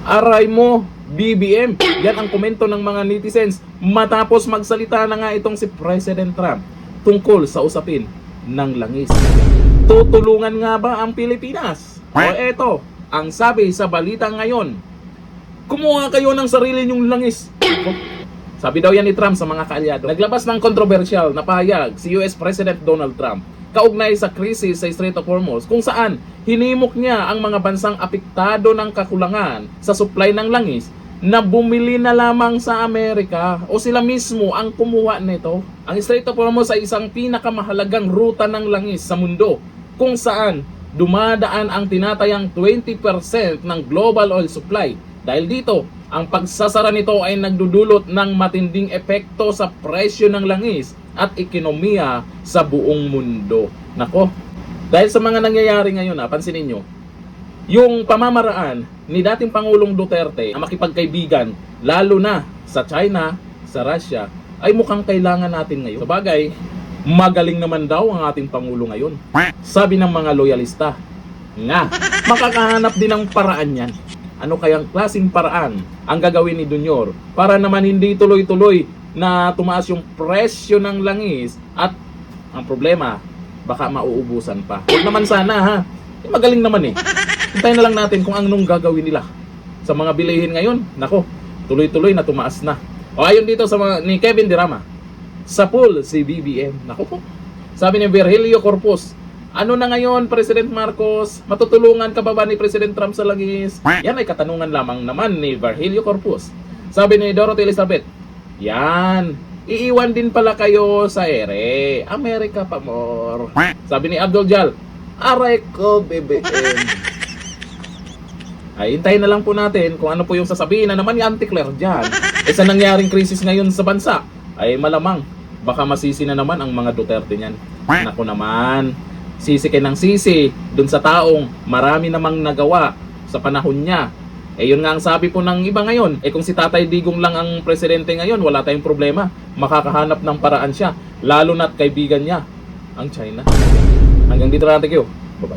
Aray mo, BBM. Yan ang komento ng mga netizens matapos magsalita na nga itong si President Trump tungkol sa usapin ng langis. Tutulungan nga ba ang Pilipinas? O eto, ang sabi sa balita ngayon, kumuha kayo ng sarili nyong langis. Sabi daw yan ni Trump sa mga kaalyado. Naglabas ng kontrobersyal na pahayag si US President Donald Trump kaugnay sa krisis sa Strait of Hormuz, kung saan hinimok niya ang mga bansang apektado ng kakulangan sa supply ng langis na bumili na lamang sa Amerika o sila mismo ang kumuha nito. Ang Strait of Hormuz ay isang pinakamahalagang ruta ng langis sa mundo kung saan dumadaan ang tinatayang 20% ng global oil supply. Dahil dito, ang pagsasara nito ay nagdudulot ng matinding epekto sa presyo ng langis at ekonomiya sa buong mundo. Nako, dahil sa mga nangyayari ngayon, pansinin nyo, yung pamamaraan ni dating Pangulong Duterte na makipagkaibigan, lalo na sa China, sa Russia, ay mukhang kailangan natin ngayon. Sabagay, magaling naman daw ang ating Pangulo ngayon. Sabi ng mga loyalista, nga, makakahanap din ng paraan yan. Ano kayang klaseng paraan ang gagawin ni Junior para naman hindi tuloy-tuloy na tumaas yung presyo ng langis at ang problema, baka mauubusan pa. Huwag naman sana ha. Magaling naman eh. Hintayin na lang natin kung anong gagawin nila. Sa mga bilihin ngayon, nako, tuloy-tuloy na tumaas na. O ayon dito sa mga, ni Kevin Dirama, sa pool si BBM. Nako po. Sabi ni Virgilio Corpus, ano na ngayon, President Marcos? Matutulungan ka ba ni President Trump sa langis? Yan ay katanungan lamang naman ni Virgilio Corpus. Sabi ni Dorothy Elizabeth, yan, iiwan din pala kayo sa ere. Amerika pa more. Sabi ni Abdul Jal, aray ko, BBM. Ay, hintayin na lang po natin kung ano po yung sasabihin na naman ni Auntie Claire dyan. Sa nangyaring krisis ngayon sa bansa, ay malamang, baka masisi na naman ang mga Duterte niyan. Naku naman, sisi ng sisi dun sa taong marami namang nagawa sa panahon niya. Yun nga ang sabi po ng iba ngayon, kung si Tatay Digong lang ang presidente ngayon, wala tayong problema, makakahanap ng paraan siya, lalo na't kaibigan niya ang China. Hanggang dito na, thank you. Bye-bye.